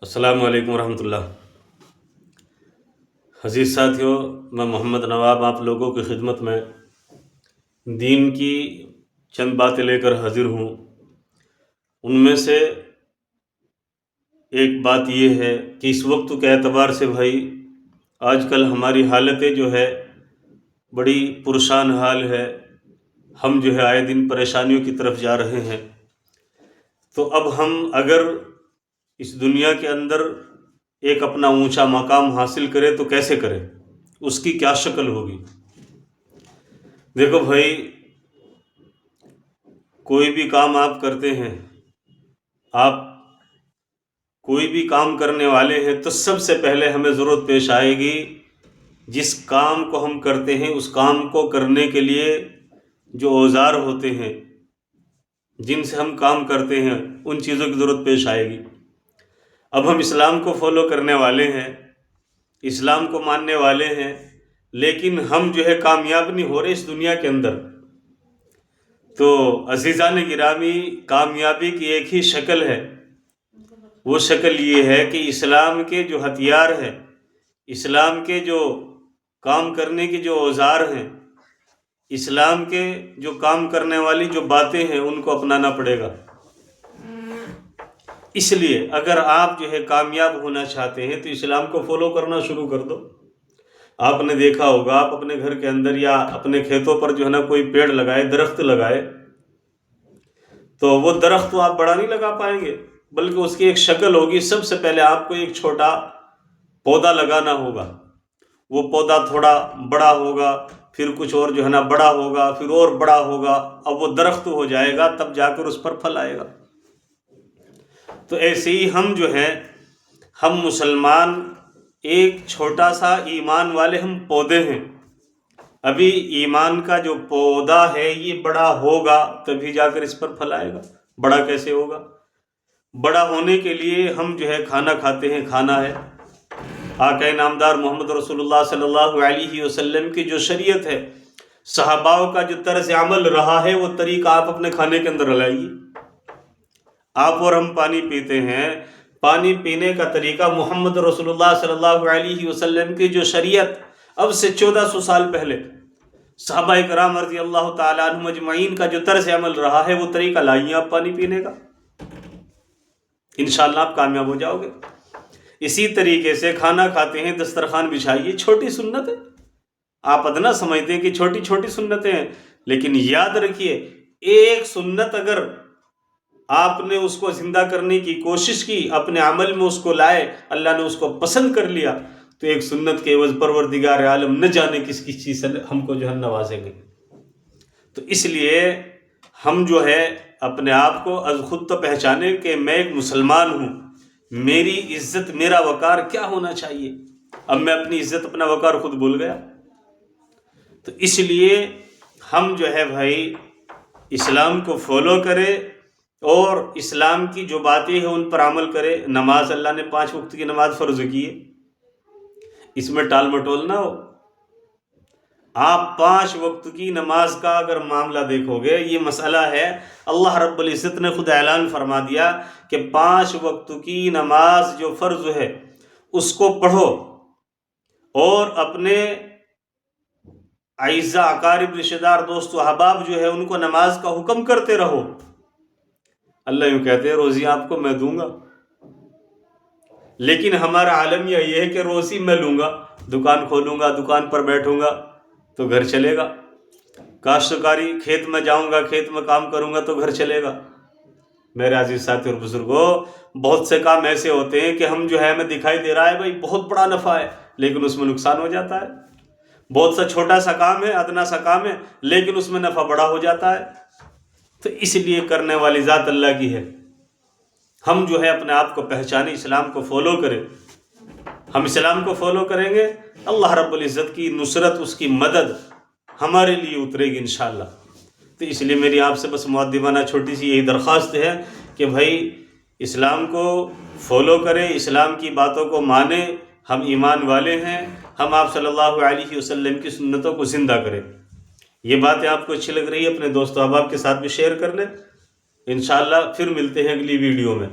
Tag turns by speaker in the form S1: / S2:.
S1: السلام علیکم ورحمۃ اللہ۔ عزیز ساتھیوں، میں محمد نواب آپ لوگوں کی خدمت میں دین کی چند باتیں لے کر حاضر ہوں۔ ان میں سے ایک بات یہ ہے کہ اس وقت کے اعتبار سے بھائی آج کل ہماری حالتیں جو ہے بڑی پریشان حال ہے۔ ہم جو ہے آئے دن پریشانیوں کی طرف جا رہے ہیں۔ تو اب ہم اگر اس دنیا کے اندر ایک اپنا اونچا مقام حاصل کرے تو کیسے کرے، اس کی کیا شکل ہوگی؟ دیکھو بھائی، کوئی بھی کام آپ کرتے ہیں، آپ کوئی بھی کام کرنے والے ہیں تو سب سے پہلے ہمیں ضرورت پیش آئے گی جس کام کو ہم کرتے ہیں اس کام کو کرنے کے لیے جو اوزار ہوتے ہیں، جن سے ہم کام کرتے ہیں، ان چیزوں کی ضرورت پیش آئے گی۔ اب ہم اسلام کو فالو کرنے والے ہیں، اسلام کو ماننے والے ہیں، لیکن ہم جو ہے کامیاب نہیں ہو رہے اس دنیا کے اندر۔ تو عزیزان گرامی، کامیابی کی ایک ہی شکل ہے، وہ شکل یہ ہے کہ اسلام کے جو ہتھیار ہیں، اسلام کے جو کام کرنے کے جو اوزار ہیں، اسلام کے جو کام کرنے والی جو باتیں ہیں، ان کو اپنانا پڑے گا۔ اس لیے اگر آپ جو ہے کامیاب ہونا چاہتے ہیں تو اسلام کو فالو کرنا شروع کر دو۔ آپ نے دیکھا ہوگا، آپ اپنے گھر کے اندر یا اپنے کھیتوں پر جو ہے نا کوئی پیڑ لگائے، درخت لگائے، تو وہ درخت تو آپ بڑا نہیں لگا پائیں گے، بلکہ اس کی ایک شکل ہوگی۔ سب سے پہلے آپ کو ایک چھوٹا پودا لگانا ہوگا، وہ پودا تھوڑا بڑا ہوگا، پھر کچھ اور جو ہے نا بڑا ہوگا، پھر اور بڑا ہوگا، اب وہ درخت ہو جائے گا، تب جا کر اس پر پھل آئے گا۔ تو ایسے ہی ہم جو ہے، ہم مسلمان ایک چھوٹا سا ایمان والے ہم پودے ہیں۔ ابھی ایمان کا جو پودا ہے یہ بڑا ہوگا تبھی جا کر اس پر پھل آئے گا۔ بڑا کیسے ہوگا؟ بڑا ہونے کے لیے ہم جو ہے کھانا کھاتے ہیں، کھانا ہے۔ آقا نامدار محمد رسول اللہ صلی اللہ علیہ وسلم کی جو شریعت ہے، صحاباؤں کا جو طرز عمل رہا ہے، وہ طریقہ آپ اپنے کھانے کے اندر لائیے۔ آپ اور ہم پانی پیتے ہیں، پانی پینے کا طریقہ محمد رسول اللہ صلی اللہ علیہ وسلم کی جو شریعت اب سے 1400 سال پہلے صحابہ کرام رضی اللہ تعالیٰ عنہم اجمعین کا جو طرز عمل رہا ہے، وہ طریقہ لائیے آپ پانی پینے کا، انشاءاللہ آپ کامیاب ہو جاؤ گے۔ اسی طریقے سے کھانا کھاتے ہیں، دسترخوان بچھائیے، چھوٹی سنت ہے۔ آپ ادنا سمجھتے ہیں کہ چھوٹی چھوٹی سنتیں ہیں، لیکن یاد رکھیے، ایک سنت اگر آپ نے اس کو زندہ کرنے کی کوشش کی، اپنے عمل میں اس کو لائے، اللہ نے اس کو پسند کر لیا، تو ایک سنت کے عوض پروردگار عالم نہ جانے کس کس چیز سے ہم کو جو ہے نوازیں گے۔ تو اس لیے ہم جو ہے اپنے آپ کو از خود تو پہچانے کہ میں ایک مسلمان ہوں، میری عزت، میرا وقار کیا ہونا چاہیے۔ اب میں اپنی عزت، اپنا وقار خود بھول گیا۔ تو اس لیے ہم جو ہے بھائی اسلام کو فالو کرے اور اسلام کی جو باتیں ہیں ان پر عمل کرے۔ نماز، اللہ نے 5 وقت کی نماز فرض کی ہے، اس میں ٹال مٹول نہ ہو۔ آپ 5 وقت کی نماز کا اگر معاملہ دیکھو گے، یہ مسئلہ ہے، اللہ رب العزت نے خود اعلان فرما دیا کہ 5 وقت کی نماز جو فرض ہے اس کو پڑھو، اور اپنے اعزاء، اقارب، رشتہ دار، دوست و احباب جو ہے ان کو نماز کا حکم کرتے رہو۔ اللہ یوں کہتے ہیں روزی آپ کو میں دوں گا، لیکن ہمارا عالم یہ ہے کہ روزی میں لوں گا، دکان کھولوں گا، دکان پر بیٹھوں گا تو گھر چلے گا، کاشتکاری، کھیت میں جاؤں گا، کھیت میں کام کروں گا تو گھر چلے گا۔ میرے عزیز ساتھی اور بزرگوں، بہت سے کام ایسے ہوتے ہیں کہ ہم جو ہے، ہمیں دکھائی دے رہا ہے بھائی بہت بڑا نفع ہے، لیکن اس میں نقصان ہو جاتا ہے۔ بہت سا چھوٹا سا کام ہے، ادنا سا کام ہے، لیکن اس میں نفع بڑا ہو جاتا ہے۔ تو اس لیے کرنے والی ذات اللہ کی ہے۔ ہم جو ہے اپنے آپ کو پہچانے، اسلام کو فالو کریں۔ ہم اسلام کو فالو کریں گے، اللہ رب العزت کی نصرت، اس کی مدد ہمارے لیے اترے گی انشاءاللہ۔ تو اس لیے میری آپ سے بس مؤدبانہ چھوٹی سی یہی درخواست ہے کہ بھائی اسلام کو فالو کریں، اسلام کی باتوں کو مانیں۔ ہم ایمان والے ہیں، ہم آپ صلی اللہ علیہ وسلم کی سنتوں کو زندہ کریں۔ یہ باتیں آپ کو اچھی لگ رہی ہے، اپنے دوست و احباب کے ساتھ بھی شیئر کر لیں۔ انشاءاللہ پھر ملتے ہیں اگلی ویڈیو میں۔